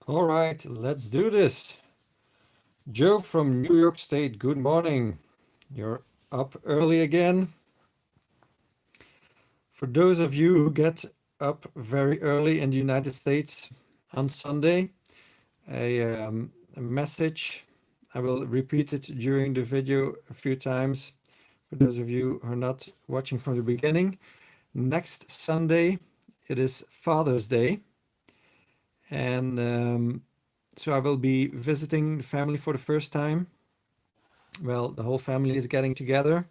All right, let's do this. Joe from New York State, good morning. You're up early again. For those of you who get up very early in the United States on Sunday, a message. I will repeat it during the video a few times. For those of you who are not watching from the beginning, next Sunday it is Father's Day, and so I will be visiting the family for the first time. Well, the whole family is getting together.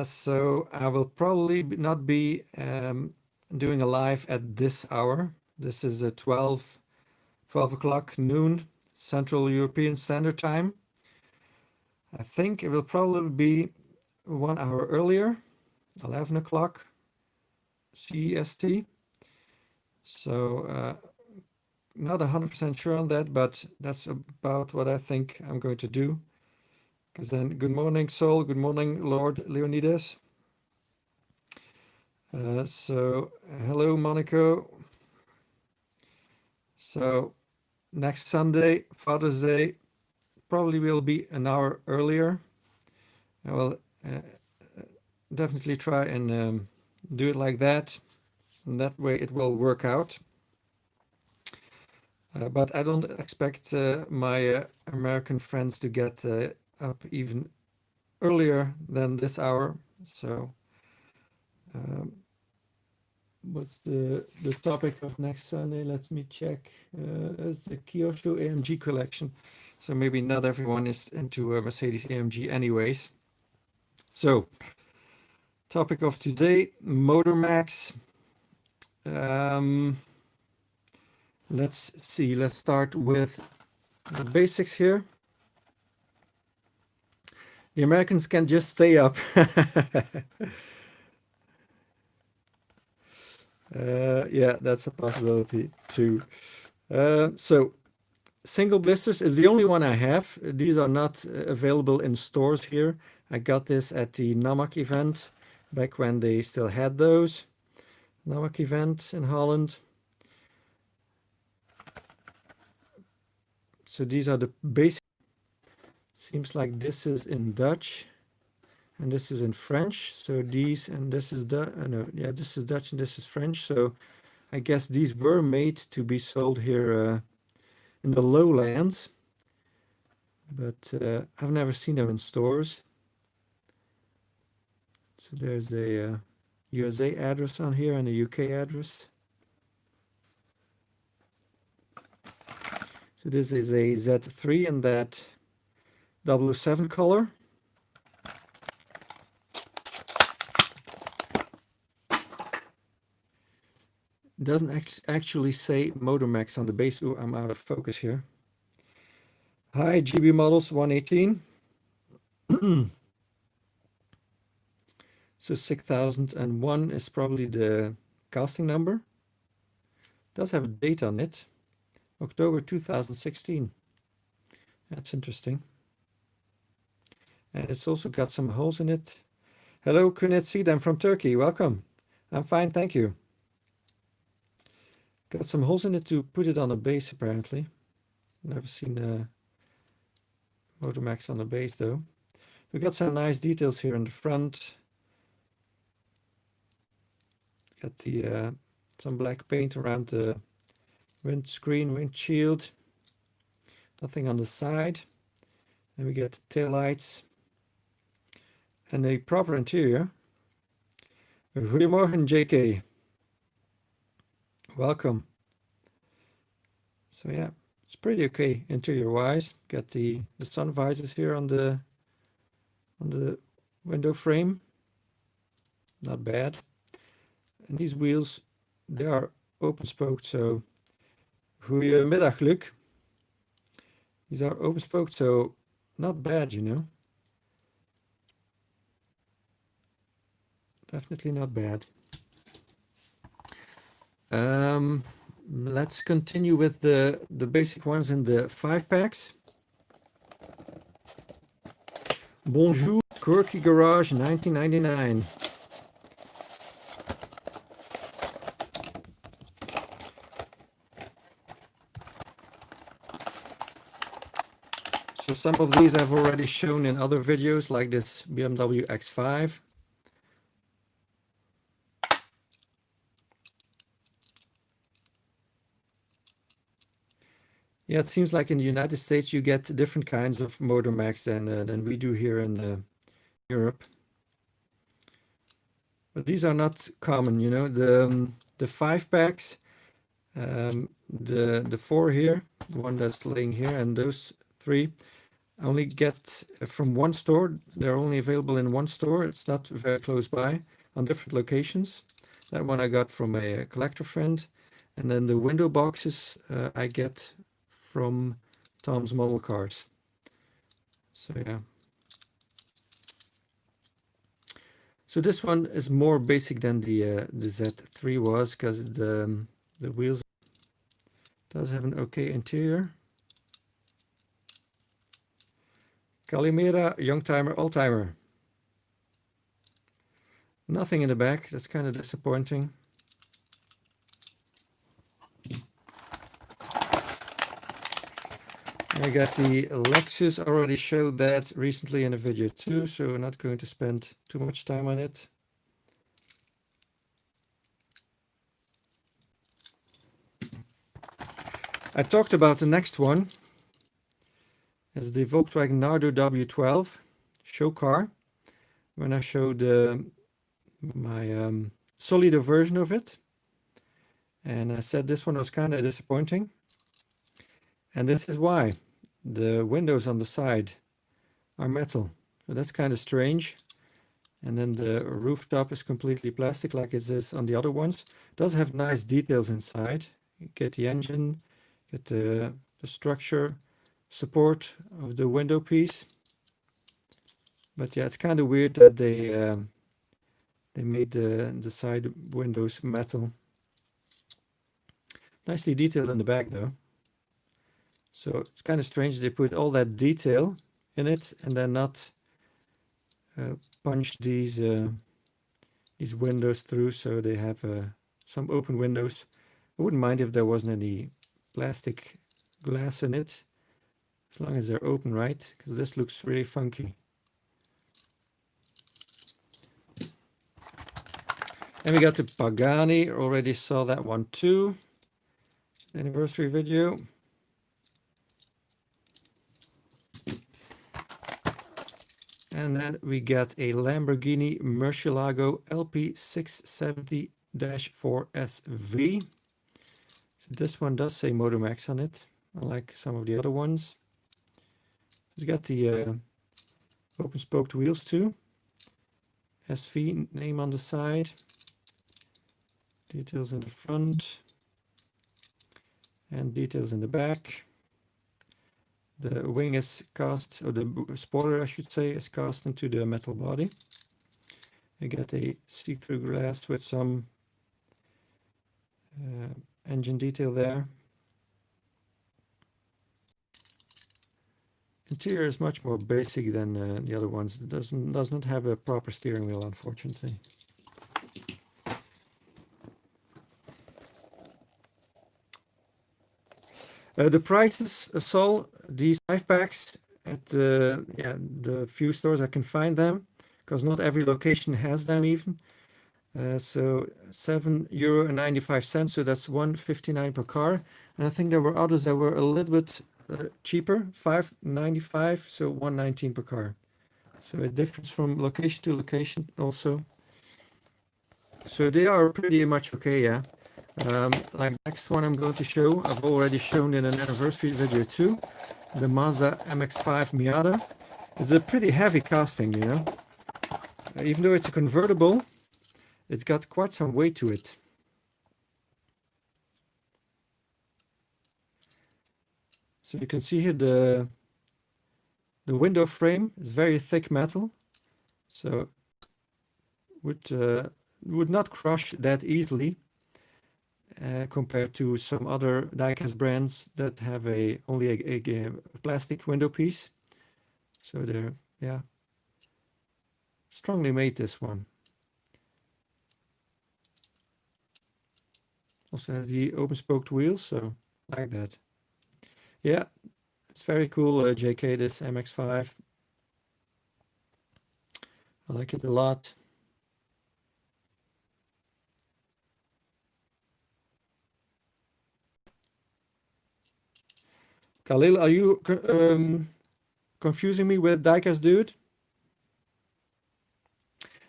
So I will probably not be doing a live at this hour. This is 12 o'clock noon Central European Standard Time. I think it will probably be 1 hour earlier, 11 o'clock CEST. So not 100% sure on that, but that's about what I think I'm going to do. Because then, good morning, Sol. Good morning, Lord Leonidas. Hello, Monaco. So, next Sunday, Father's Day, probably will be an hour earlier. I will definitely try and do it like that. And that way it will work out. But I don't expect my American friends to get up even earlier than this hour. So, what's the topic of next Sunday? Let me check. It's the Kyosho AMG collection. So maybe not everyone is into a Mercedes AMG anyways. So, topic of today, Motor Max. Let's see, let's start with the basics here. The Americans can just stay up. Yeah, that's a possibility too. So single blisters is the only one I have. These are not available in stores here. I got this at the NAMAC event back when they still had those. NAMAC event in Holland. So these are the basic. Seems like this is in Dutch and this is in French. So these and this is this is Dutch and this is French. So I guess these were made to be sold here in the lowlands, but I've never seen them in stores. So there's the USA address on here and the UK address. So this is a Z3 in that 007 color. It doesn't actually say Motor Max on the base. Ooh, I'm out of focus here. Hi, GB Models 118. So 6001 is probably the casting number. It does have a date on it. October 2016. That's interesting. And it's also got some holes in it. Hello, Kunetsi, I'm from Turkey. Welcome. I'm fine, thank you. Got some holes in it to put it on a base, apparently. Never seen a Motor Max on the base, though. We got some nice details here in the front. Got the some black paint around the windscreen, windshield. Nothing on the side. And we get tail lights and a proper interior. Goedemorgen, JK. Welcome. So yeah, it's pretty okay interior-wise. Got the sun visors here on the window frame. Not bad. And these wheels, they are open spoked, so goedemiddag, Luc. These are open spoked, so not bad, you know. Definitely not bad. Let's continue with the basic ones in the 5-packs. Bonjour, Quirky Garage 1999. So some of these I've already shown in other videos, like this BMW X5. Yeah, it seems like in the United States you get different kinds of motor mags than we do here in Europe. But these are not common, you know. The 5-packs, the 4 here, the one that's laying here, and those 3 I only get from one store. They're only available in one store. It's not very close by, on different locations. That one I got from a collector friend. And then the window boxes I get from Tom's Model Cars. So yeah. So this one is more basic than the Z3 was, because the wheels does have an okay interior. Calimera, Youngtimer, Oldtimer. Nothing in the back. That's kind of disappointing. I got the Lexus. I already showed that recently in a video too, so I'm not going to spend too much time on it. I talked about the next one. It's the Volkswagen Nardo W12 show car. When I showed my Solido version of it. And I said this one was kind of disappointing. And this is why. The windows on the side are metal. So that's kind of strange. And then the rooftop is completely plastic like it is on the other ones. It does have nice details inside. You get the engine, get the structure, support of the window piece. But yeah, it's kind of weird that they made the side windows metal. Nicely detailed in the back though. So it's kind of strange they put all that detail in it and then not punch these windows through, so they have some open windows. I wouldn't mind if there wasn't any plastic glass in it, as long as they're open, right? Because this looks really funky. And we got the Pagani. Already saw that one too. Anniversary video. And then we get a Lamborghini Murcielago LP670-4SV. So this one does say Motomax on it, unlike some of the other ones. It's got the open spoked wheels too. SV name on the side. Details in the front. And details in the back. The wing is cast, or the spoiler I should say, is cast into the metal body. You get a see-through glass with some engine detail there. Interior is much more basic than the other ones. It does not have a proper steering wheel, unfortunately. The prices, Sol, these 5-packs at the few stores I can find them, because not every location has them even. So €7.95, so that's $1.59 per car. And I think there were others that were a little bit cheaper, $5.95, so $1.19 per car. So it differs from location to location also. So they are pretty much okay, yeah. Like next one I'm going to show, I've already shown in an anniversary video too. The Mazda MX-5 Miata. It's a pretty heavy casting, you know. Even though it's a convertible, it's got quite some weight to it. So you can see here the window frame is very thick metal, so would not crush that easily compared to some other diecast brands that have only a plastic window piece. So they're, yeah, strongly made, this one. Also has the open spoked wheels, so like that. Yeah, It's very cool, JK, this MX-5. I like it a lot. Khalil, are you confusing me with Diecast Dude?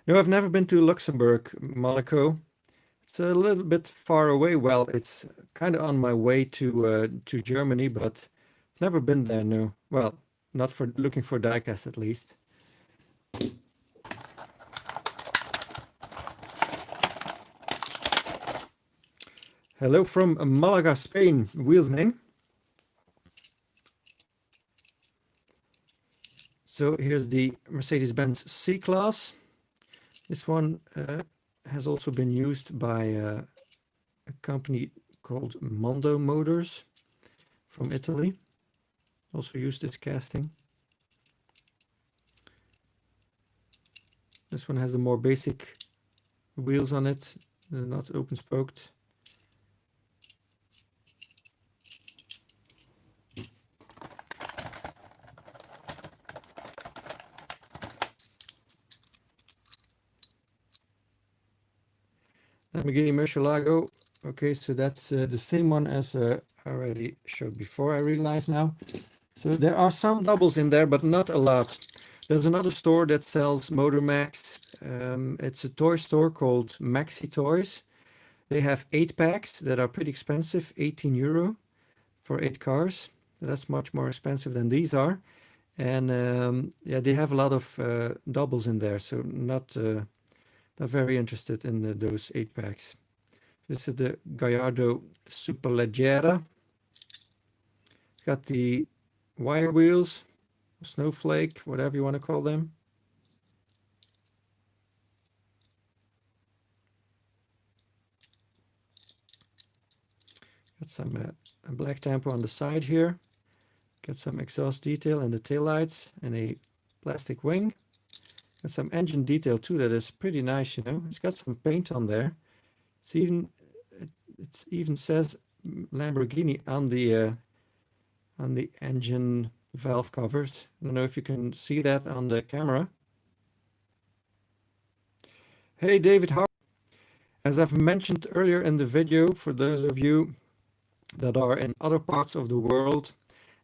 No, I've never been to Luxembourg, Monaco. It's a little bit far away. Well, it's kind of on my way to Germany, but never been there, no. Well, not for looking for diecast at least. Hello from Malaga, Spain. Wheels name. So here's the Mercedes-Benz C-Class. This one has also been used by a company called Mondo Motors from Italy. Also used this casting. This one has the more basic wheels on it, they're not open spoked. Lamborghini Murcielago. Okay, so that's the same one as I already showed before, I realize now. So there are some doubles in there, but not a lot. There's another store that sells Motor Max. It's a toy store called Maxi Toys. They have 8 packs that are pretty expensive, 18 euro for 8 cars. That's much more expensive than these are. And yeah, they have a lot of doubles in there, so not very interested in those 8 packs. This is the Gallardo Superleggera. It's got the wire wheels, snowflake, whatever you want to call them. Got some black tampo on the side here. Got some exhaust detail in the taillights and a plastic wing. Got some engine detail too that is pretty nice, you know. It's got some paint on there. It even says Lamborghini on the engine valve covers. I don't know if you can see that on the camera. Hey David, how? As I've mentioned earlier in the video, for those of you that are in other parts of the world,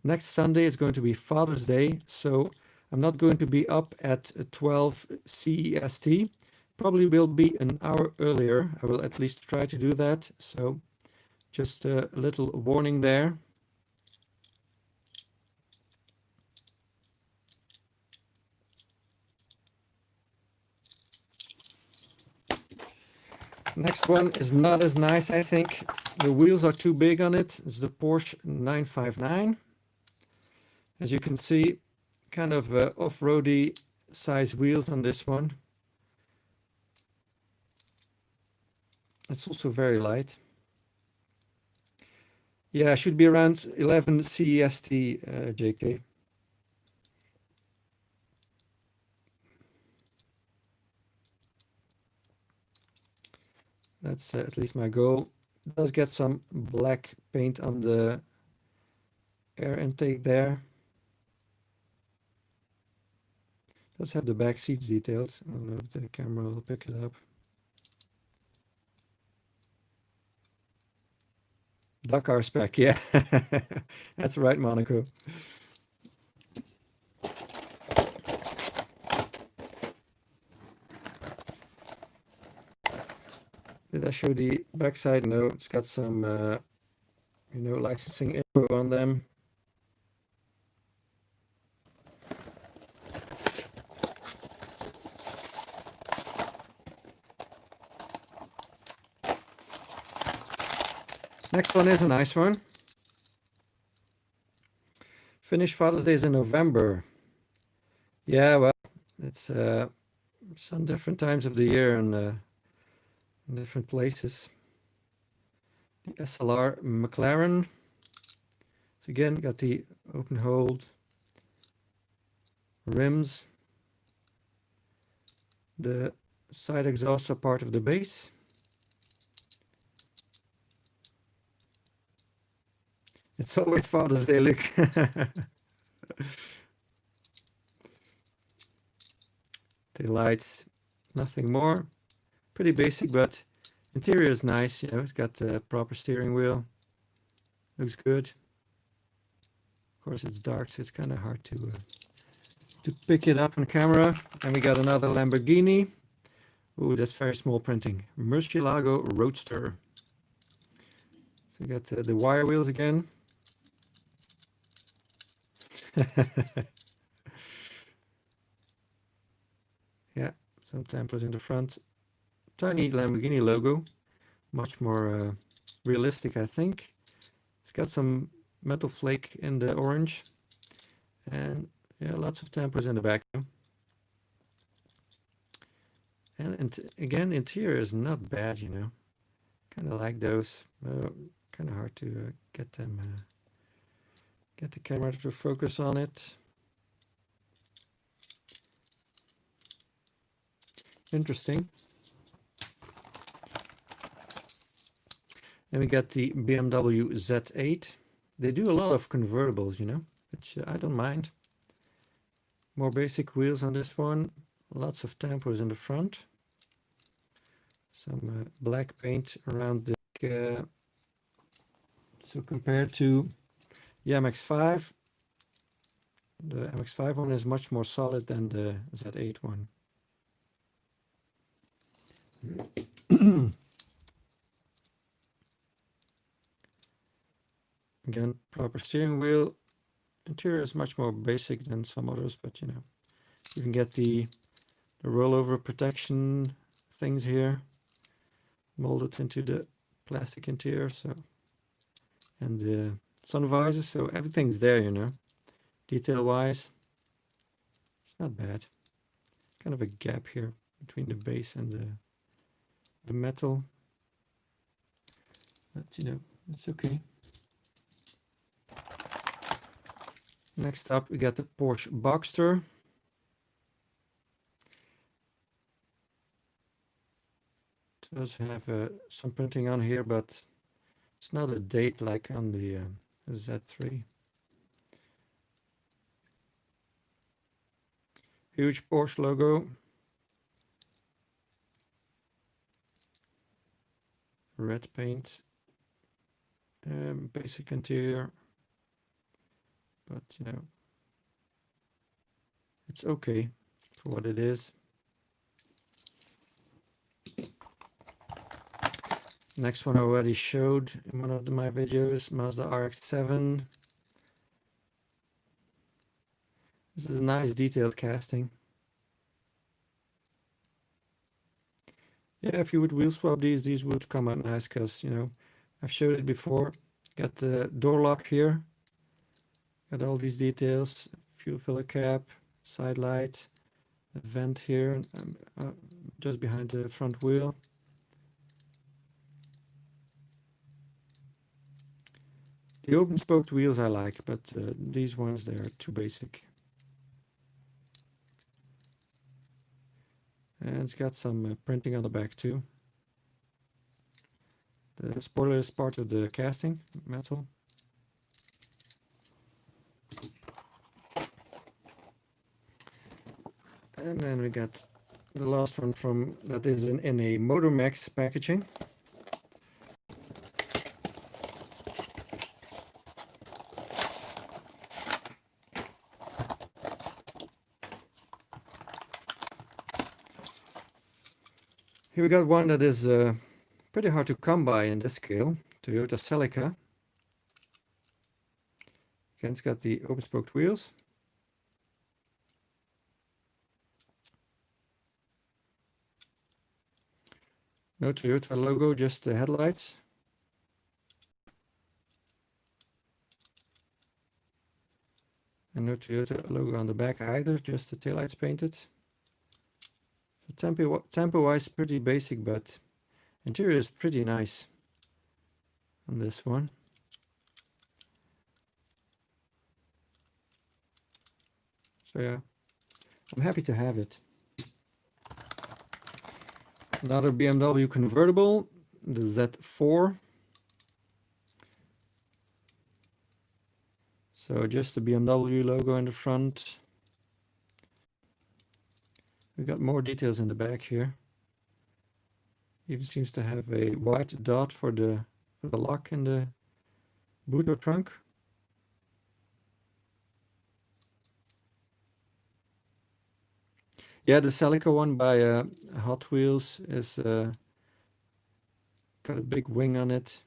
next Sunday is going to be Father's Day, so I'm not going to be up at 12 CEST. Probably will be an hour earlier. I will at least try to do that, so just a little warning there. Next one is not as nice, I think. The wheels are too big on it. It's the Porsche 959. As you can see, kind of off-roady size wheels on this one. It's also very light. Yeah, should be around 11 CEST, JK. That's at least my goal. It does get some black paint on the air intake there. Let's have the back seats details. I don't know if the camera will pick it up. Dakar spec, yeah. That's right, Monaco. Did I show the backside? No, it's got some, you know, licensing info on them. Next one is a nice one. Finnish Father's Day is in November. Yeah, well, it's some different times of the year and in different places. The SLR McLaren. So again, got the open hold rims. The side exhausts are part of the base. It's always Father's Day, look. Tail lights, nothing more. Pretty basic, but interior is nice. You know, it's got a proper steering wheel. Looks good. Of course, it's dark, so it's kind of hard to pick it up on camera. And we got another Lamborghini. Ooh, that's very small printing. Murcielago Roadster. So we got the wire wheels again. Yeah, some tampers in the front. Tiny Lamborghini logo. Much more realistic, I think. It's got some metal flake in the orange. And yeah, lots of tampers in the back. And again, interior is not bad, you know. Kind of like those. Kind of hard to get them, get the camera to focus on it. Interesting. And we got the BMW Z8. They do a lot of convertibles, you know, which I don't mind. More basic wheels on this one. Lots of tampers in the front. Some black paint around the so compared to the MX-5, the MX-5 one is much more solid than the Z8 one. Again, proper steering wheel. Interior is much more basic than some others, but you know, you can get the rollover protection things here molded into the plastic interior, so, and the sun visors, so everything's there, you know. Detail wise, it's not bad. Kind of a gap here between the base and the metal, but you know, it's okay. Next up, we got the Porsche Boxster. It does have some printing on here, but it's not a date like on the Z3. Huge Porsche logo. Red paint. Basic interior. But, you know, it's okay for what it is. Next one I already showed in one of my videos, Mazda RX-7. This is a nice detailed casting. Yeah, if you would wheel swap these would come out nice, because, you know, I've showed it before. Got the door lock here. Got all these details, fuel filler cap, side light, a vent here, just behind the front wheel. The open spoked wheels I like, but these ones, they are too basic. And it's got some printing on the back too. The spoiler is part of the casting, metal. And then we got the last one from that is in a Motormax packaging. Here we got one that is pretty hard to come by in this scale, Toyota Celica. Again, it's got the open spoked wheels. No Toyota logo, just the headlights. And no Toyota logo on the back either, just the taillights painted. So tempo-wise, pretty basic, but interior is pretty nice on this one. So yeah, I'm happy to have it. Another BMW convertible, the Z4. So just the BMW logo in the front. We got more details in the back here. Even seems to have a white dot for the lock in the boot or trunk. Yeah, the Celica one by Hot Wheels is got a big wing on it.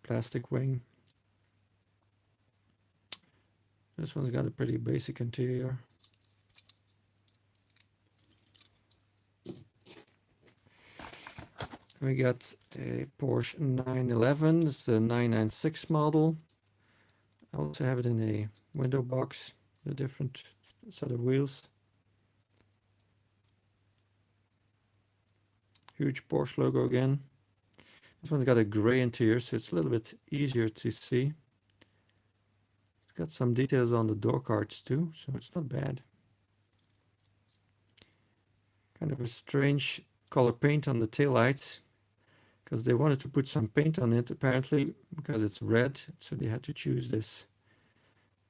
Plastic wing. This one's got a pretty basic interior. We got a Porsche 911. It's the 996 model. I also have it in a window box, a different set of wheels. Huge Porsche logo again. This one's got a gray interior, so it's a little bit easier to see. It's got some details on the door cards too, so it's not bad. Kind of a strange color paint on the taillights, because they wanted to put some paint on it apparently, because it's red, so they had to choose this,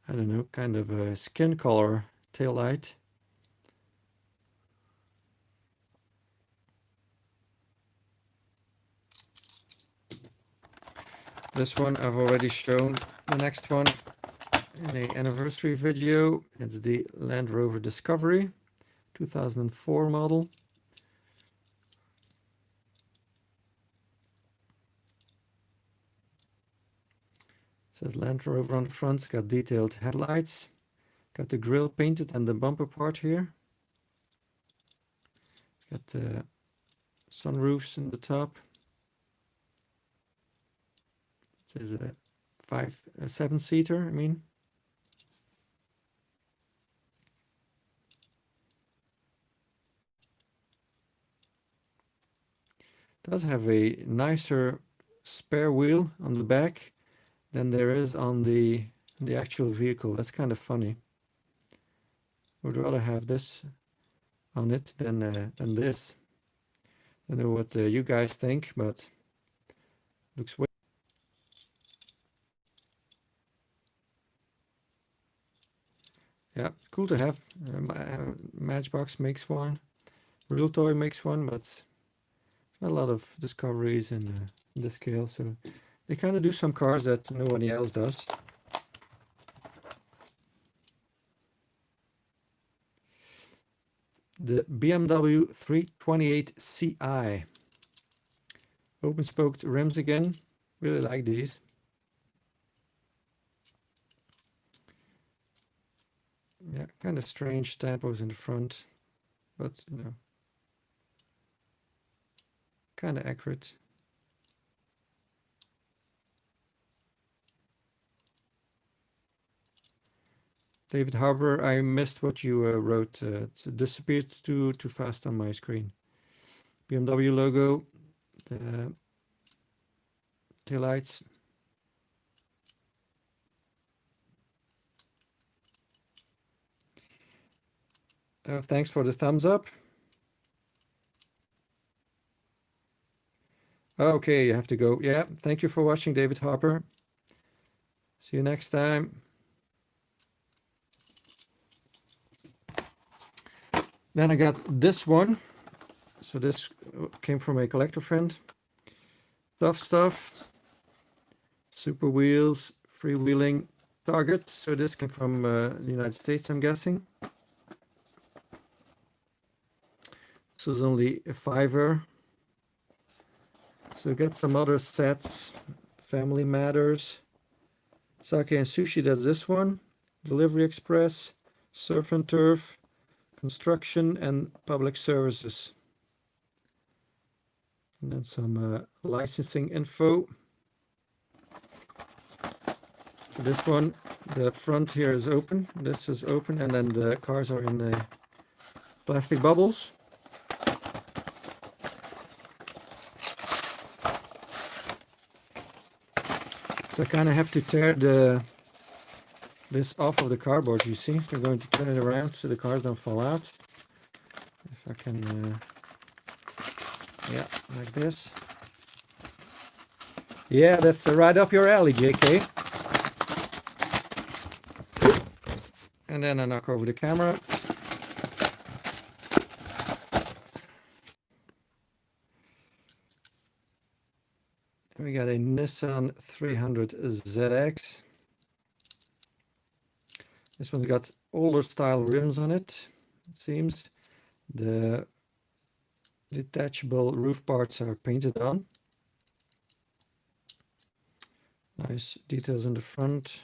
I don't know, kind of a skin color taillight. This one I've already shown. The next one in an anniversary video. It's the Land Rover Discovery 2004 model. It says Land Rover on the front. It's got detailed headlights. Got the grille painted and the bumper part here. Got the sunroofs in the top. It says a 7-seater, I mean. It does have a nicer spare wheel on the back than there is on the actual vehicle. That's kind of funny. Would rather have this on it than this. I don't know what you guys think, but looks way. Yeah, cool to have. Matchbox makes one, Real Toy makes one, but not a lot of discoveries in this scale. So they kind of do some cars that nobody else does. The BMW 328 Ci. Open spoked rims again. Really like these. Yeah, kind of strange tampos in the front, but you know, kind of accurate. David Harbour, I missed what you wrote. It disappeared too fast on my screen. BMW logo, the taillights. Thanks for the thumbs up. Okay, you have to go. Yeah, thank you for watching, David Harper. See you next time. Then I got this one. So this came from a collector friend. Tough stuff. Super wheels, freewheeling target. So this came from the United States, I'm guessing. This was only a $5. So get some other sets. Family Matters. Sake and Sushi does this one. Delivery Express, Surf and Turf, Construction, and Public Services. And then some licensing info. For this one, the front here is open. This is open, and then the cars are in the plastic bubbles. So I kind of have to tear this off of the cardboard, you see. We're going to turn it around so the cars don't fall out. If I can, yeah, like this. Yeah, that's right up your alley, JK. And then I knock over the camera. We got a Nissan 300 ZX. This one's got older style rims on it, it seems. The detachable roof parts are painted on. Nice details in the front.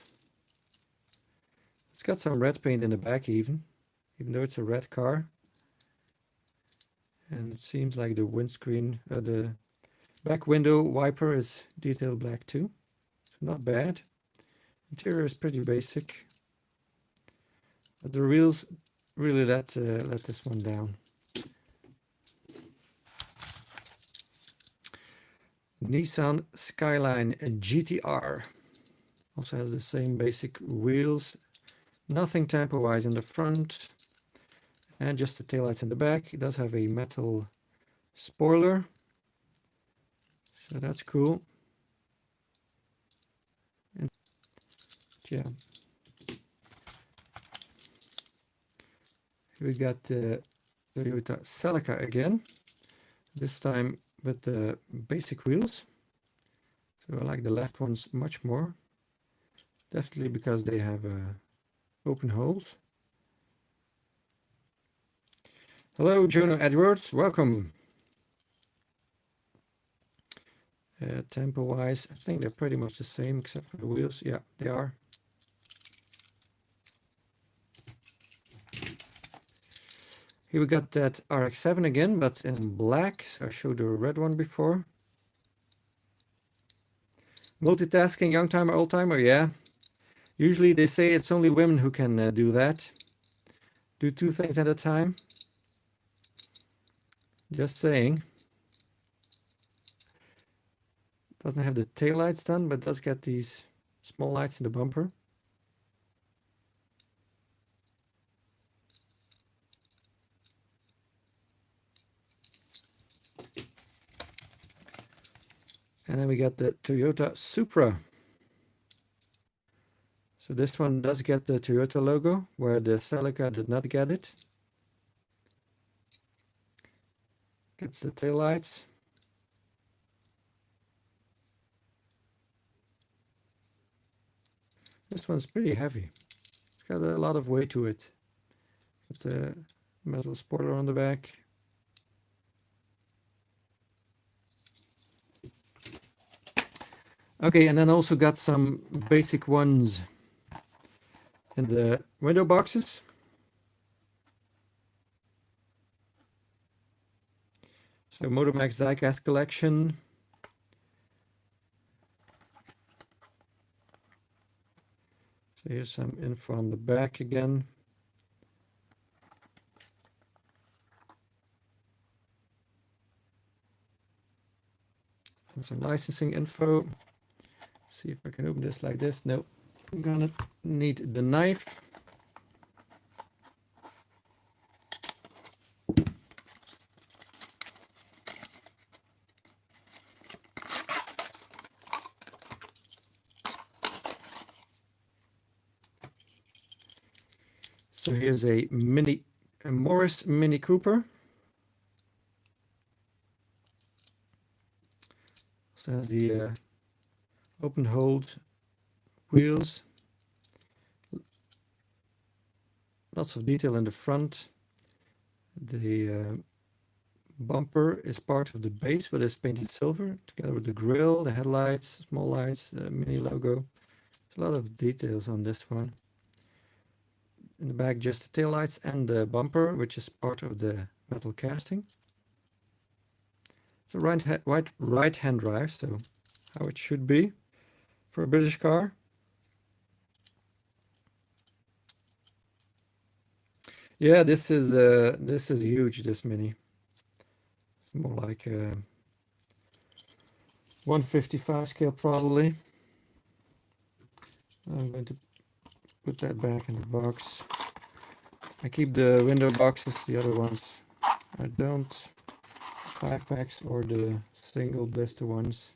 It's got some red paint in the back even though it's a red car. And it seems like the windscreen, the back window wiper is detailed black too. So not bad. Interior is pretty basic. But the wheels really let this one down. Nissan Skyline GTR also has the same basic wheels, nothing tamper-wise in the front, and just the taillights in the back. It does have a metal spoiler, so that's cool. And yeah, here we got the Toyota Celica again, this time with the basic wheels. So I like the left ones much more, definitely because they have open holes. Hello, Jono Edwards, welcome. Tempo-wise, I think they're pretty much the same except for the wheels. Yeah, they are. Here we got that RX-7 again, but in black. So I showed the red one before. Multitasking, young timer, old timer, yeah. Usually they say it's only women who can do that. Do two things at a time. Just saying. Doesn't have the tail lights done, but does get these small lights in the bumper. And then we got the Toyota Supra. So this one does get the Toyota logo, where the Celica did not get it. Gets the tail lights. This one's pretty heavy. It's got a lot of weight to it. Got the metal spoiler on the back. Okay, and then also got some basic ones in the window boxes. So Motomax Diecast collection. So here's some info on the back again. And some licensing info. Let's see if I can open this like this. No, I'm gonna need the knife. So here's a Morris Mini Cooper. So it has the open hold wheels. Lots of detail in the front. The bumper is part of the base, but it's painted silver together with the grille, the headlights, small lights, mini logo. There's a lot of details on this one. In the back, just the tail lights and the bumper, which is part of the metal casting. It's a right-hand drive, so how it should be for a British car. Yeah, this is huge. This Mini. It's more like 155 scale probably. I'm going to put that back in the box. I keep the window boxes, the other ones I don't. 5-packs or the single blister ones.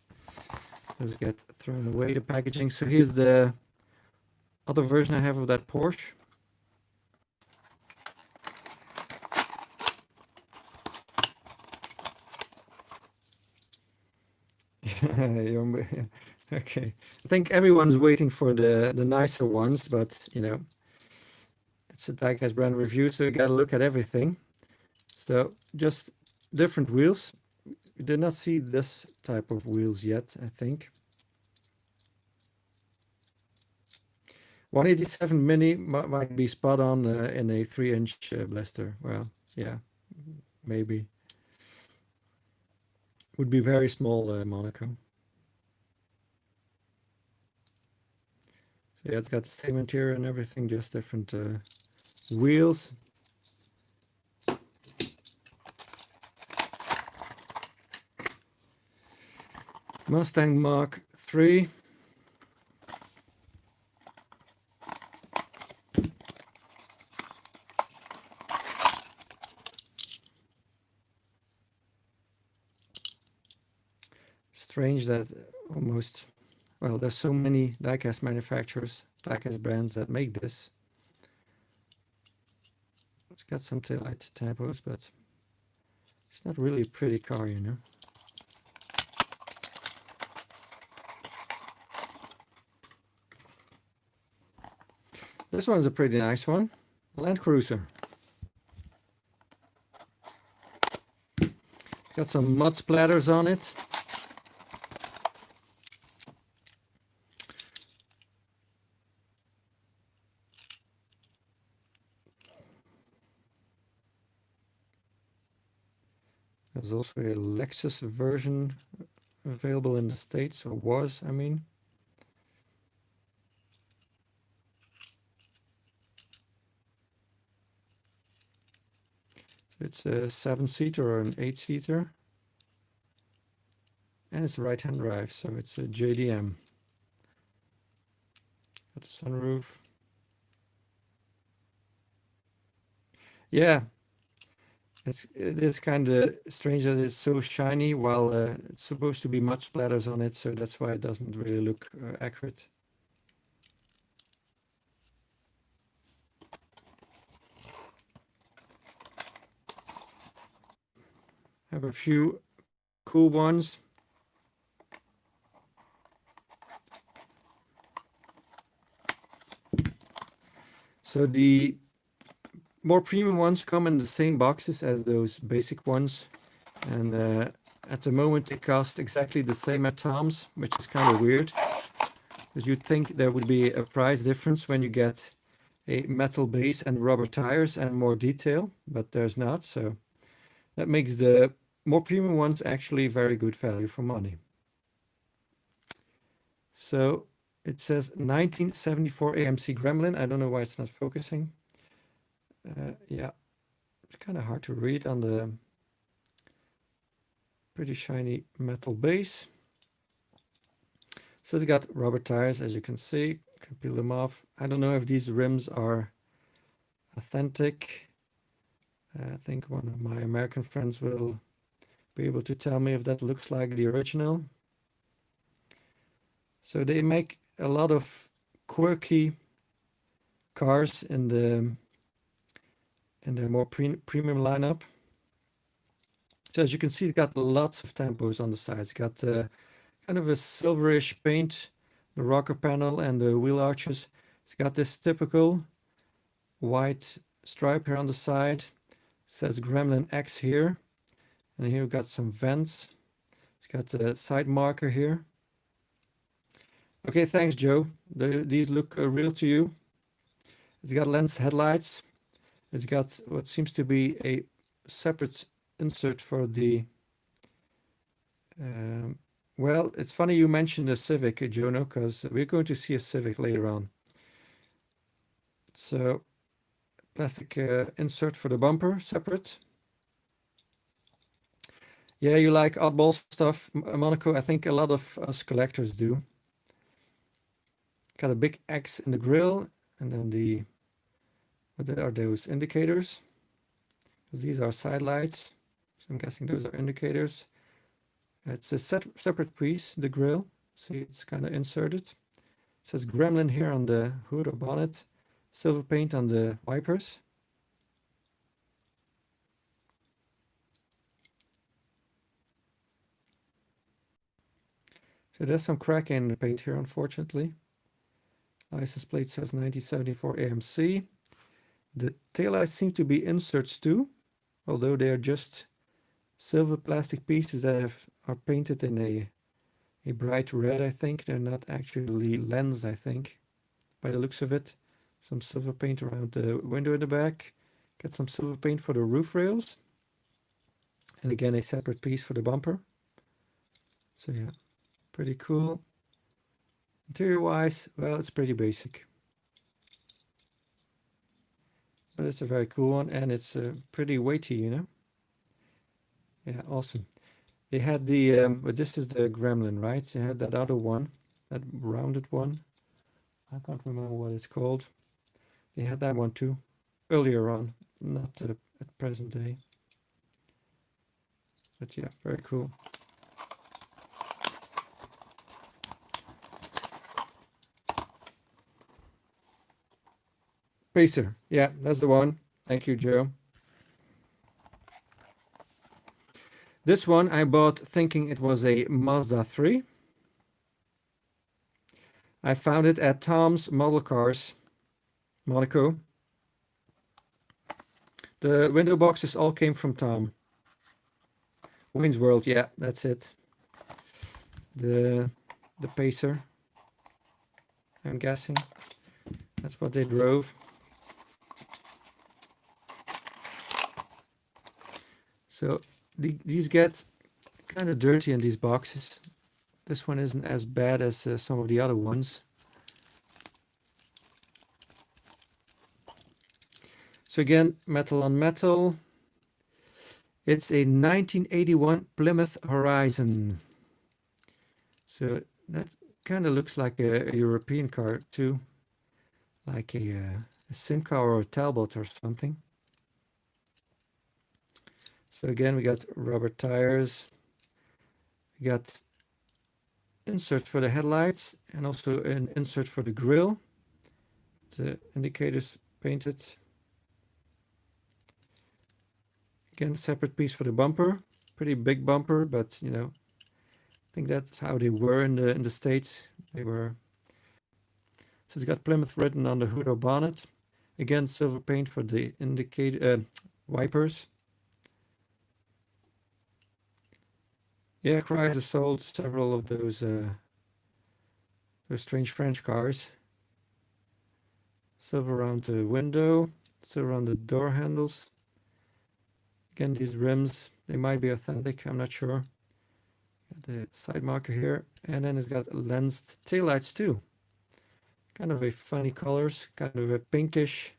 Those get thrown away, the packaging. So here's the other version I have of that Porsche. Okay. I think everyone's waiting for the nicer ones, but you know, it's a Diecast brand review, so you gotta look at everything. So just different wheels. You did not see this type of wheels yet, I think. 187 mini might be spot on in a 3-inch blister. Well, yeah, maybe. Would be very small, Monaco. So yeah, it's got the same interior and everything, just different wheels. Mustang Mach 3. Strange that almost, well, there's so many diecast manufacturers, diecast brands that make this. It's got some taillight tampos, but it's not really a pretty car, you know. This one's a pretty nice one. Land Cruiser. Got some mud splatters on it. There's also a Lexus version available in the States, or was, I mean. It's a 7-seater or an 8-seater. And it's right-hand drive, so it's a JDM. Got the sunroof. Yeah, it is kind of strange that it's so shiny while it's supposed to be mud splatters on it, so that's why it doesn't really look accurate. I have a few cool ones. So the more premium ones come in the same boxes as those basic ones, and at the moment they cost exactly the same at Tom's, which is kind of weird, because you'd think there would be a price difference when you get a metal base and rubber tires and more detail, but there's not, so that makes the more premium ones actually very good value for money. So it says 1974 AMC Gremlin. I don't know why it's not focusing. Yeah, it's kind of hard to read on the pretty shiny metal base. So it's got rubber tires, as you can see. You can peel them off. I don't know if these rims are authentic. I think one of my American friends will be able to tell me if that looks like the original. So they make a lot of quirky cars in their more premium lineup. So as you can see, it's got lots of tampos on the sides. It's got kind of a silverish paint, the rocker panel and the wheel arches. It's got this typical white stripe here on the side. It says Gremlin X here. And here we've got some vents. It's got a side marker here. Okay, thanks, Joe. These look real to you. It's got lens headlights. It's got what seems to be a separate insert for the... well, it's funny you mentioned the Civic, Jono, because we're going to see a Civic later on. So, plastic insert for the bumper, separate. Yeah, you like oddball stuff, Monaco. I think a lot of us collectors do. Got a big X in the grille, and then what are those indicators? Because these are side lights, so I'm guessing those are indicators. It's a separate piece, the grille. See, it's kind of inserted. It says Gremlin here on the hood or bonnet. Silver paint on the wipers. So there's some crack in the paint here, unfortunately. License plate says 1974 AMC. The taillights seem to be inserts too, although they are just silver plastic pieces that are painted in a bright red, I think. They're not actually lens, I think, by the looks of it. Some silver paint around the window in the back. Got some silver paint for the roof rails. And again, a separate piece for the bumper. So yeah, pretty cool. Interior-wise, well, it's pretty basic. But it's a very cool one, and it's pretty weighty, you know? Yeah, awesome. They had the, but this is the Gremlin, right? They had that other one, that rounded one. I can't remember what it's called. They had that one too, earlier on, not at present day. But yeah, very cool. Pacer, yeah, that's the one. Thank you, Joe. This one I bought thinking it was a Mazda 3. I found it at Tom's Model Cars, Monaco. The window boxes all came from Tom. Wayne's World, yeah, that's it. The Pacer, I'm guessing. That's what they drove. So these get kind of dirty in these boxes. This one isn't as bad as some of the other ones. So again, metal on metal. It's a 1981 Plymouth Horizon. So that kind of looks like a European car too. Like a Simca or a Talbot or something. So again, we got rubber tires. We got insert for the headlights and also an insert for the grille. The indicators painted. Again, separate piece for the bumper. Pretty big bumper, but you know, I think that's how they were in the States. They were. So it's got Plymouth written on the hood or bonnet. Again, silver paint for the indicator wipers. Yeah, Chrysler sold several of those strange French cars. Silver around the window, silver around the door handles. Again, these rims, they might be authentic, I'm not sure. Got the side marker here, and then it's got lensed taillights too. Kind of a funny colors, kind of a pinkish,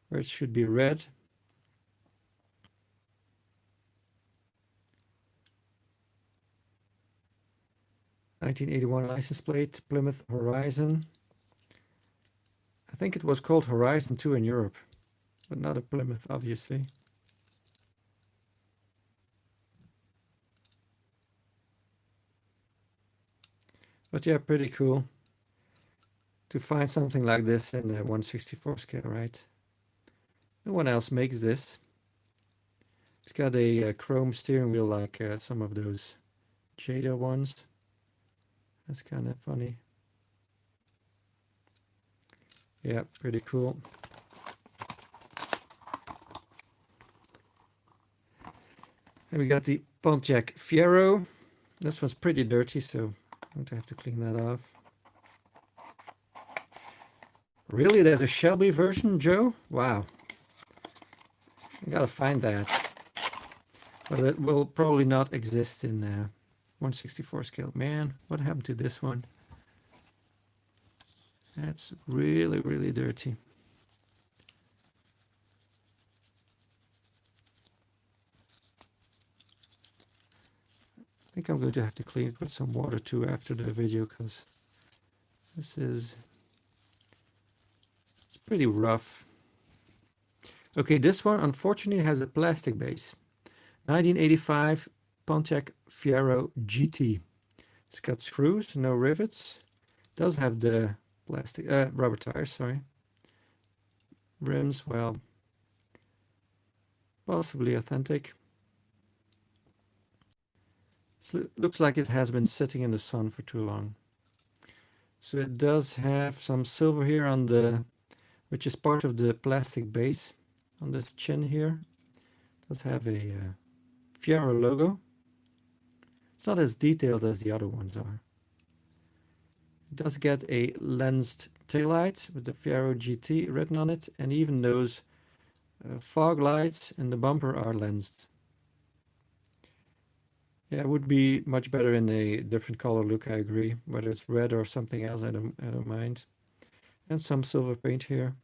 where it should be red. '81 license plate, Plymouth Horizon. I think it was called Horizon 2 in Europe, but not a Plymouth, obviously. But yeah, pretty cool to find something like this in the 1/64 scale, right? No one else makes this. It's got a chrome steering wheel like some of those Jada ones. That's kind of funny. Yeah, pretty cool. And we got the Pontiac Fiero. This one's pretty dirty, so I'm going to have to clean that off. Really? There's a Shelby version, Joe? Wow. I gotta find that. But it will probably not exist in 1/64 scale. Man, what happened to this one? That's really, really dirty. I think I'm going to have to clean it with some water too after the video, because this is pretty rough. Okay, this one unfortunately has a plastic base. 1985 Pontiac Fiero GT. It's got screws, no rivets. Does have the plastic rubber tires, sorry. Rims, well, possibly authentic. So it looks like it has been sitting in the sun for too long. So it does have some silver here on the, which is part of the plastic base on this chin here. It does have a Fiero logo. It's not as detailed as the other ones are. It does get a lensed taillight with the Fiero GT written on it, and even those fog lights in the bumper are lensed. Yeah, it would be much better in a different color look, I agree. Whether it's red or something else, I don't mind. And some silver paint here.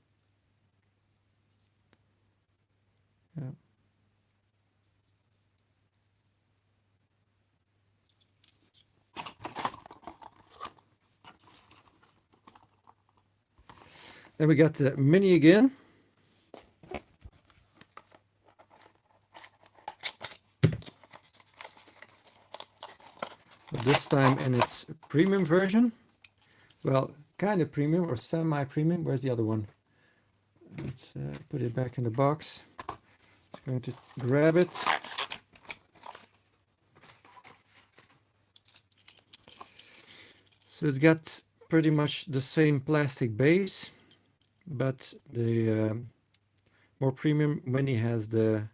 Yeah. Then we got the Mini again. But this time in its premium version. Well, kind of premium or semi-premium. Where's the other one? Let's put it back in the box. Just going to grab it. So it's got pretty much the same plastic base, but the more premium Mini has the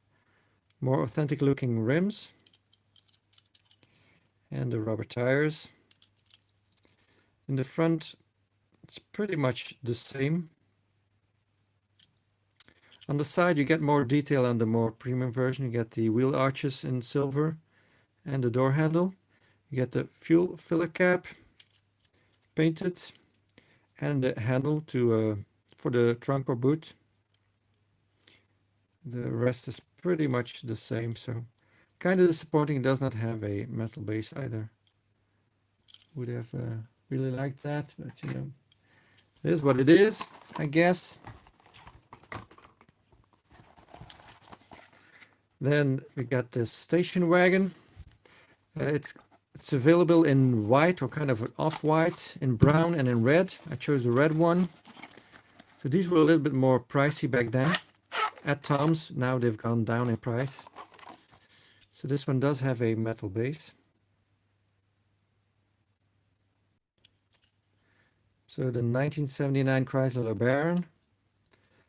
more authentic looking rims and the rubber tires. In the front, it's pretty much the same. On the side, you get more detail on the more premium version. You get the wheel arches in silver and the door handle. You get the fuel filler cap painted and the handle to for the trunk or boot. The rest is pretty much the same, so kind of disappointing it does not have a metal base either. Would have really liked that, but you know, it is what it is, I guess. Then we got this station wagon. It's available in white or kind of off-white, in brown and in red. I chose the red one. So these were a little bit more pricey back then at Tom's. Now they've gone down in price. So this one does have a metal base. So the 1979 Chrysler LeBaron.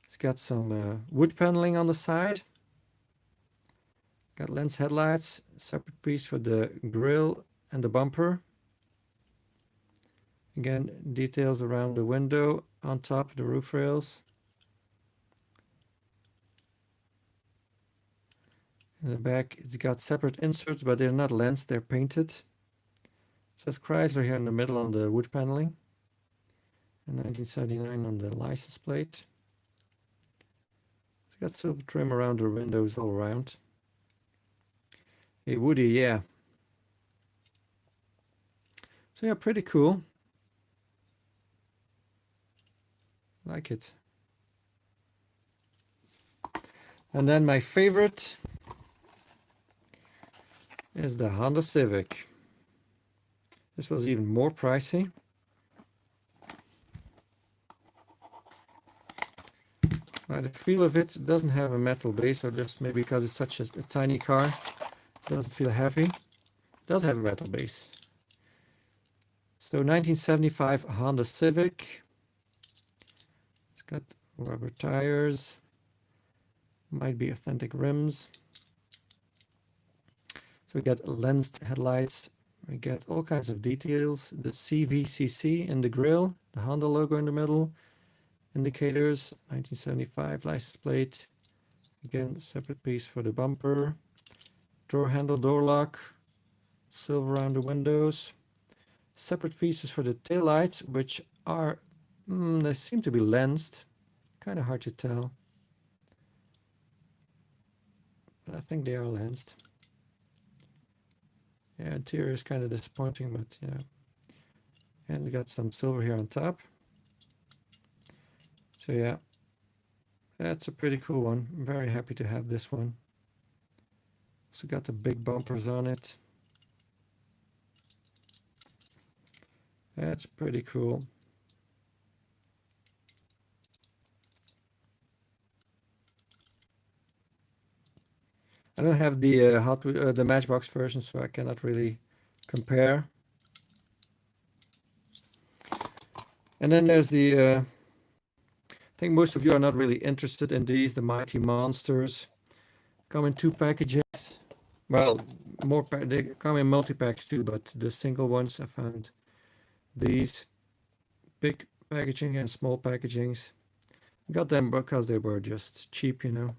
It's got some wood paneling on the side. Got lens headlights, separate piece for the grille and the bumper. Again, details around the window, on top, the roof rails. In the back, it's got separate inserts, but they're not lensed, they're painted. It says Chrysler here in the middle on the wood paneling. And 1979 on the license plate. It's got silver trim around the windows all around. A woody, yeah. So yeah, pretty cool. Like it. And then my favorite is the Honda Civic. This was even more pricey. By the feel of it, it doesn't have a metal base, or just maybe because it's such a tiny car, it doesn't feel heavy. It does have a metal base. So 1975 Honda Civic. It's got rubber tires. Might be authentic rims. So we got lensed headlights. We get all kinds of details. The CVCC in the grille, the Honda logo in the middle. Indicators, 1975 license plate. Again, separate piece for the bumper. Door handle, door lock. Silver around the windows. Separate pieces for the taillights, which are, they seem to be lensed. Kind of hard to tell. But I think they are lensed. Yeah, interior is kind of disappointing, but yeah. And we got some silver here on top. So yeah, that's a pretty cool one. I'm very happy to have this one. Also got the big bumpers on it. That's pretty cool. I don't have the the Matchbox version, so I cannot really compare. And then there's I think most of you are not really interested in these, the Mighty Monsters. Come in 2 packages. Well, they come in multi-packs too, but the single ones I found these big packaging and small packagings. Got them because they were just cheap, you know.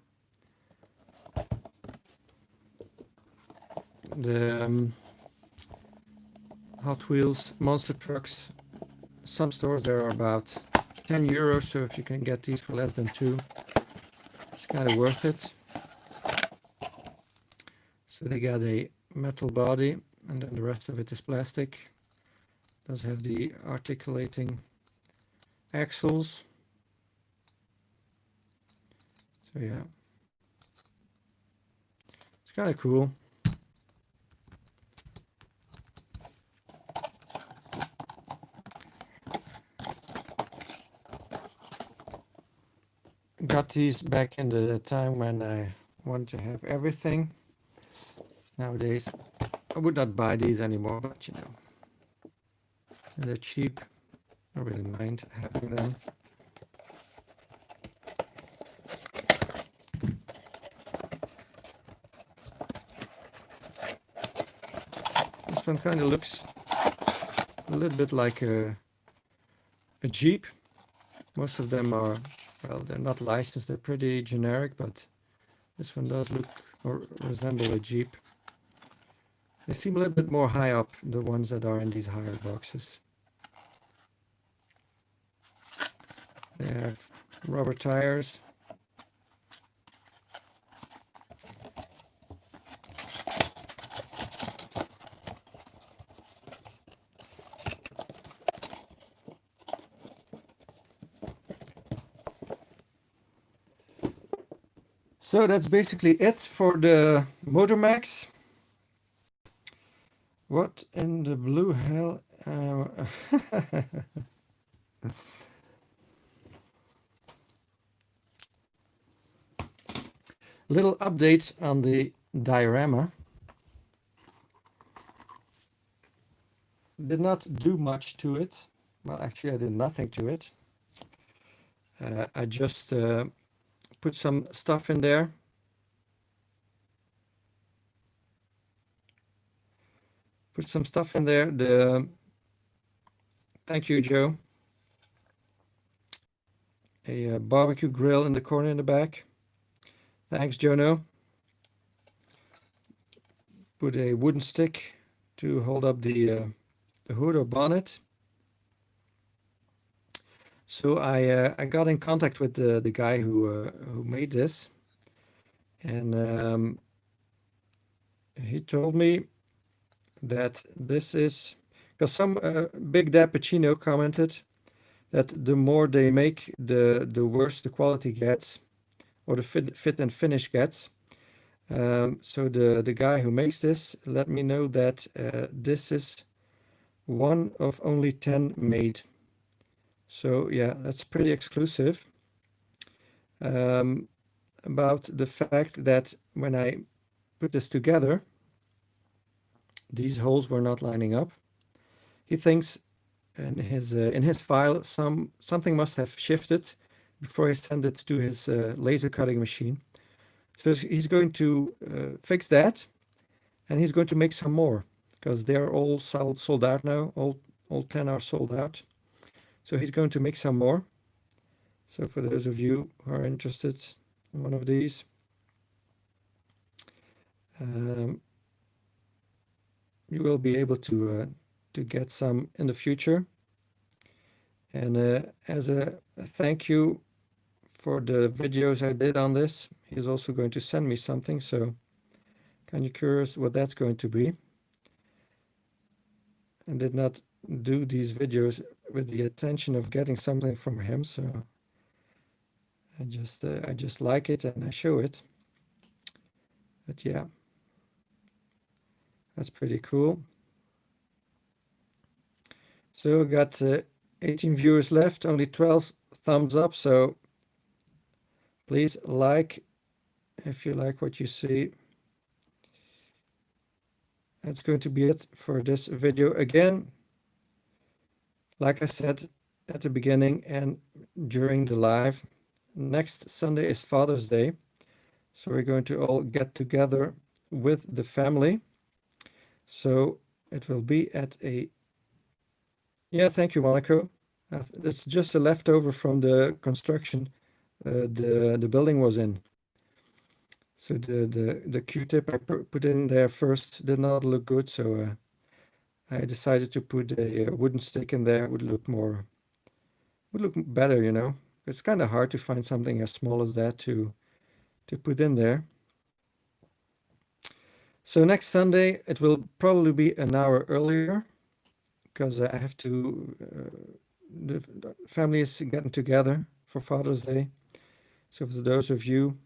The Hot Wheels monster trucks. Some stores there are about 10 euros, so if you can get these for less than 2, it's kind of worth it. So they got a metal body, and then the rest of it is plastic. Does have the articulating axles. So yeah, it's kind of cool. Got these back in the time when I wanted to have everything. Nowadays, I would not buy these anymore, but you know, they're cheap. I don't really mind having them. This one kind of looks a little bit like a Jeep. Most of them are, well, they're not licensed, they're pretty generic, but this one does look or resemble a Jeep. They seem a little bit more high up, the ones that are in these higher boxes. They have rubber tires. So that's basically it for the Motor Max. What in the blue hell? Little update on the Diorama. Did not do much to it. Well, actually, I did nothing to it. I just put some stuff in there. Put some stuff in there. Thank you, Joe. A barbecue grill in the corner in the back. Thanks, Jono. Put a wooden stick to hold up the hood or bonnet. So I got in contact with the guy who made this, and he told me that this is because some Big Dad Pacino commented that the more they make, the worse the quality gets, or the fit and finish gets. So the guy who makes this let me know that this is one of only 10 made. So yeah, that's pretty exclusive. About the fact that when I put this together, these holes were not lining up. He thinks in his file something must have shifted before he sent it to his laser cutting machine. So he's going to fix that, and he's going to make some more because they're all sold out now. All 10 are sold out. So he's going to make some more. So for those of you who are interested in one of these, you will be able to get some in the future. And as a thank you for the videos I did on this, he's also going to send me something. So kind of curious what that's going to be. I did not do these videos with the intention of getting something from him, so I just like it and I show it. But yeah, that's pretty cool. So I got 18 viewers left, only 12 thumbs up, so please like if you like what you see. That's going to be it for this video again. Like I said at the beginning and during the live, next Sunday is Father's Day. So we're going to all get together with the family. So it will be at a... Yeah, thank you, Monaco. It's just a leftover from the construction the building was in. So the Q-tip I put in there first did not look good, so I decided to put a wooden stick in there. Would look better, you know. It's kind of hard to find something as small as that to put in there. So next Sunday it will probably be an hour earlier because I have to. The family is getting together for Father's Day. So for those of you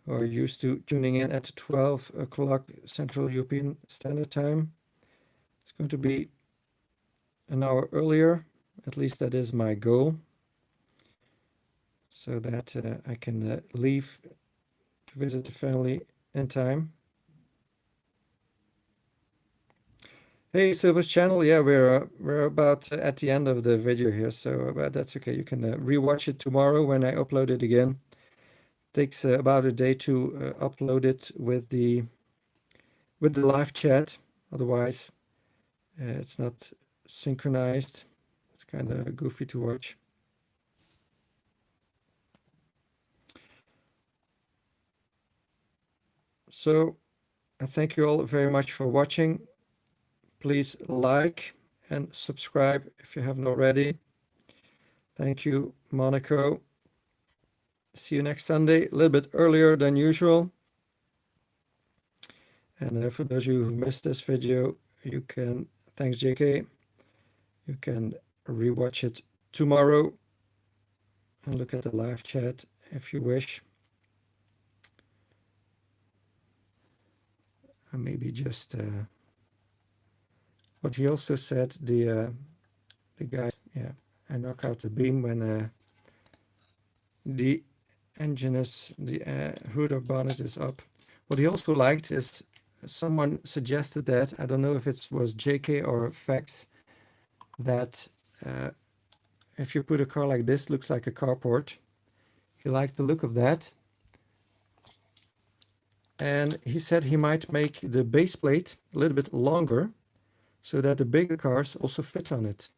who are used to tuning in at 12 o'clock Central European Standard Time, it's going to be an hour earlier. At least that is my goal. So that I can leave to visit the family in time. Hey, Silver's channel. Yeah, we're about at the end of the video here, so that's okay. You can rewatch it tomorrow when I upload it again. Takes about a day to upload it with the live chat. Otherwise, it's not synchronized. It's kind of goofy to watch. So I thank you all very much for watching. Please like and subscribe if you haven't already. Thank you, Monaco. See you next Sunday, a little bit earlier than usual. And for those of you who missed this video, you can, thanks JK, you can rewatch it tomorrow and look at the live chat if you wish. And maybe just what he also said, the guy, yeah, I knock out the beam when the engine is, the hood or bonnet is up. What he also liked is someone suggested that, I don't know if it was JK or Fax, that if you put a car like this, looks like a carport. He liked the look of that. And he said he might make the base plate a little bit longer so that the bigger cars also fit on it.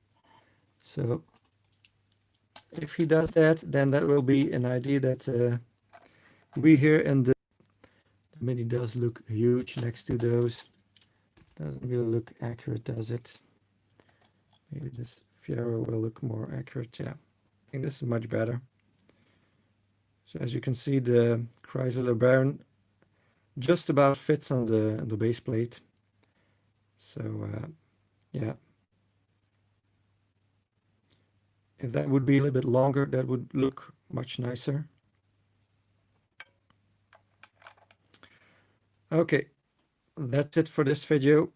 So if he does that, then that will be an idea that we here in the Mini does look huge next to those. Doesn't really look accurate, does it? Maybe this Fiero will look more accurate. Yeah, I think this is much better. So as you can see, the Chrysler Baron just about fits on the base plate. So yeah, if that would be a little bit longer, that would look much nicer. Okay, that's it for this video.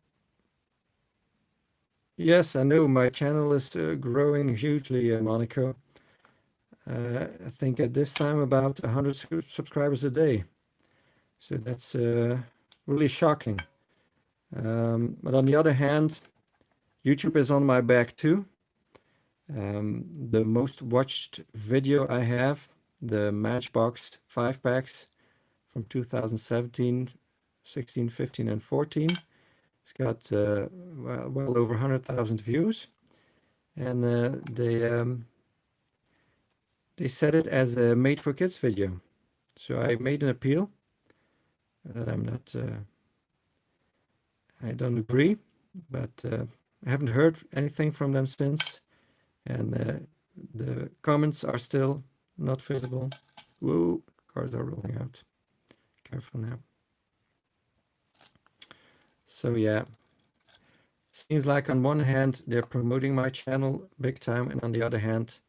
Yes, I know my channel is growing hugely, Monaco. I think at this time about 100 subscribers a day. So that's really shocking. But on the other hand, YouTube is on my back too. The most watched video I have, the Matchbox 5-packs from 2017, 16, 15, and 14. It's got well over 100,000 views. And they set it as a made for kids video. So I made an appeal that I don't agree, but I haven't heard anything from them since, and the comments are still not visible. Whoa, cars are rolling out. Careful now. So yeah, seems like on one hand they're promoting my channel big time, and on the other hand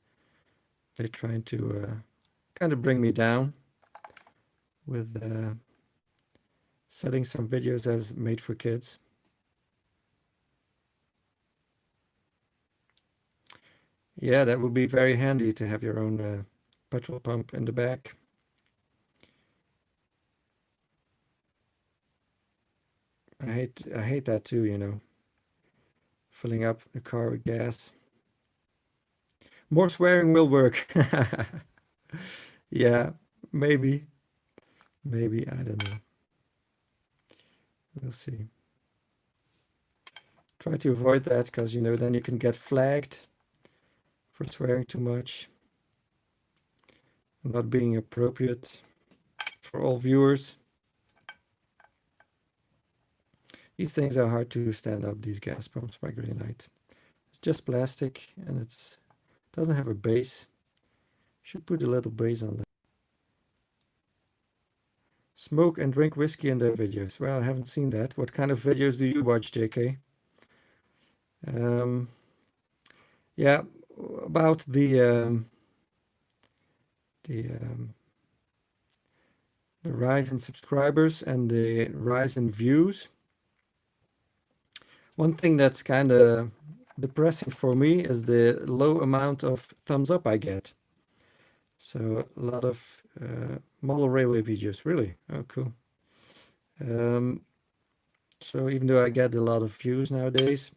they're trying to kind of bring me down with setting some videos as made for kids. Yeah, that would be very handy to have your own petrol pump in the back. I hate that too, you know, filling up the car with gas. More swearing will work. Yeah, maybe, maybe, I don't know. We'll see. Try to avoid that because, you know, then you can get flagged for swearing too much, not being appropriate for all viewers. These things are hard to stand up, these gas pumps by Greenlight. It's just plastic and it doesn't have a base. Should put a little base on them. Smoke and drink whiskey in their videos. Well, I haven't seen that. What kind of videos do you watch, JK? Yeah, about the rise in subscribers and the rise in views. One thing that's kind of depressing for me is the low amount of thumbs up I get. So a lot of model railway videos, really. Oh, cool. So even though I get a lot of views nowadays,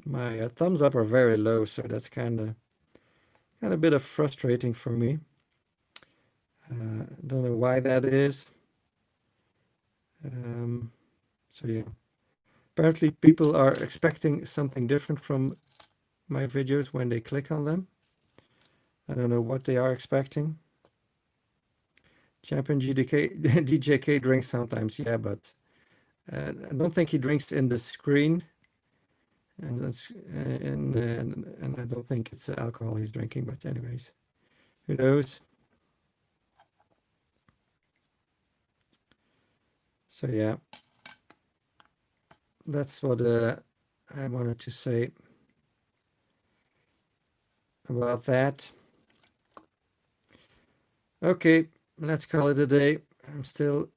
my thumbs up are very low. So that's kind of a bit of frustrating for me. Don't know why that is. So yeah, apparently people are expecting something different from my videos when they click on them. I don't know what they are expecting. Champion GDK, DJK drinks sometimes, yeah, but I don't think he drinks in the screen, and that's and I don't think it's alcohol he's drinking. But anyways, who knows? So yeah, that's what I wanted to say about that. Okay, let's call it a day. I'm still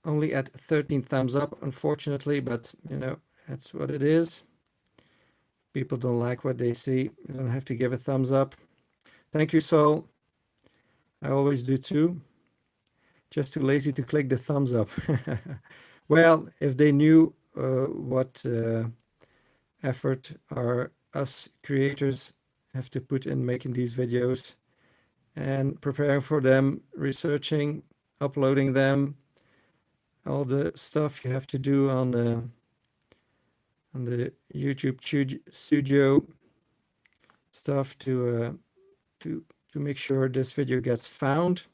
only at 13 thumbs up, unfortunately, but you know, that's what it is. People don't like what they see. You don't have to give a thumbs up. Thank you, Sol. I always do too. Just too lazy to click the thumbs up. Well, if they knew what effort our us creators have to put in making these videos and preparing for them, researching, uploading them, all the stuff you have to do on the YouTube studio stuff to make sure this video gets found.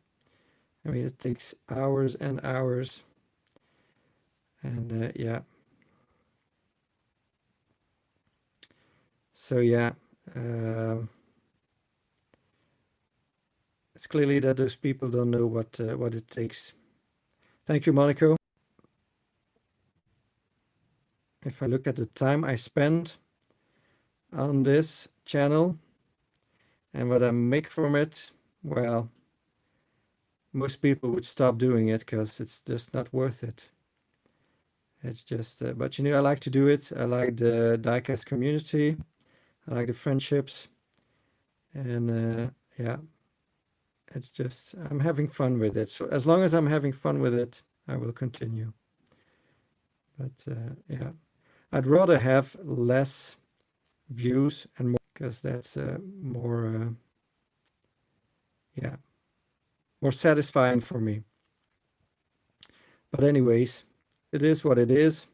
I mean, it takes hours and hours, and yeah. So yeah, it's clearly that those people don't know what it takes. Thank you, Monaco. If I look at the time I spend on this channel and what I make from it, well, most people would stop doing it because it's just not worth it. It's just, but you know, I like to do it. I like the Diecast community. I like the friendships. And yeah, it's just, I'm having fun with it. So as long as I'm having fun with it, I will continue. But yeah, I'd rather have less views and more, because that's more, yeah, more satisfying for me. But anyways, it is what it is.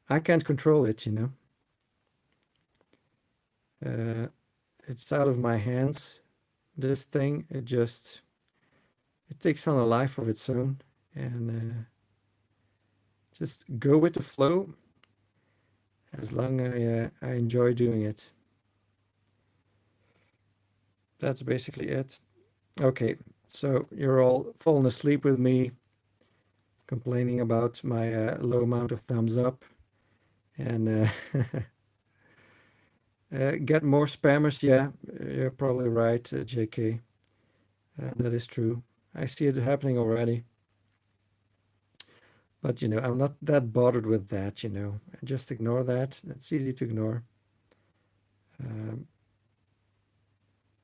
I can't control it, you know. It's out of my hands. This thing, it takes on a life of its own, and just go with the flow as long as I enjoy doing it. That's basically it. Okay, so you're all falling asleep with me, complaining about my low amount of thumbs up, and get more spammers. Yeah, you're probably right, JK. That is true. I see it happening already. But, you know, I'm not that bothered with that, you know. Just ignore that. It's easy to ignore.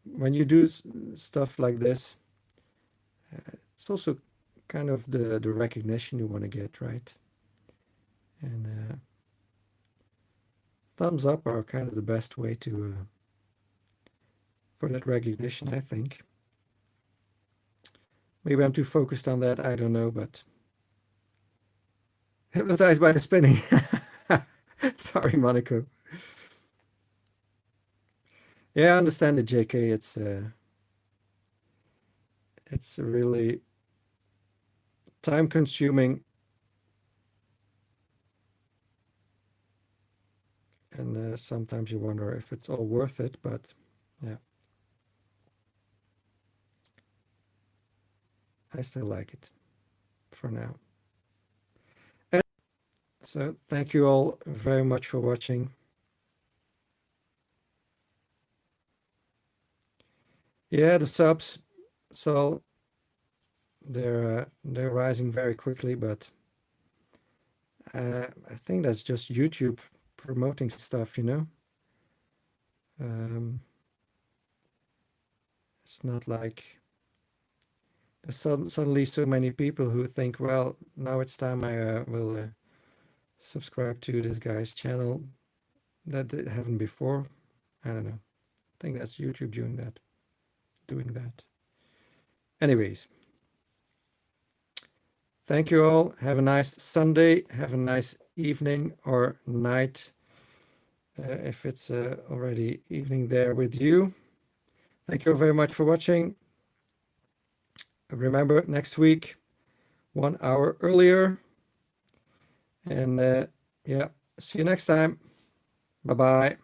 When you do stuff like this, it's also kind of the recognition you want to get, right? And thumbs up are kind of the best way to for that recognition, I think. Maybe I'm too focused on that, I don't know, but hypnotized by the spinning. Sorry, Monaco. Yeah, I understand it, JK. It's really time consuming, and sometimes you wonder if it's all worth it, but yeah, I still like it for now. And so thank you all very much for watching. Yeah, the subs, so they're rising very quickly, but I think that's just YouTube promoting stuff, you know. It's not like there's suddenly so many people who think, well, now it's time I will subscribe to this guy's channel that haven't before. I don't know. I think that's YouTube doing that. Anyways, thank you all. Have a nice Sunday. Have a nice evening or night if it's already evening there with you. Thank you very much for watching. Remember, next week, 1 hour earlier. And yeah, see you next time. Bye-bye.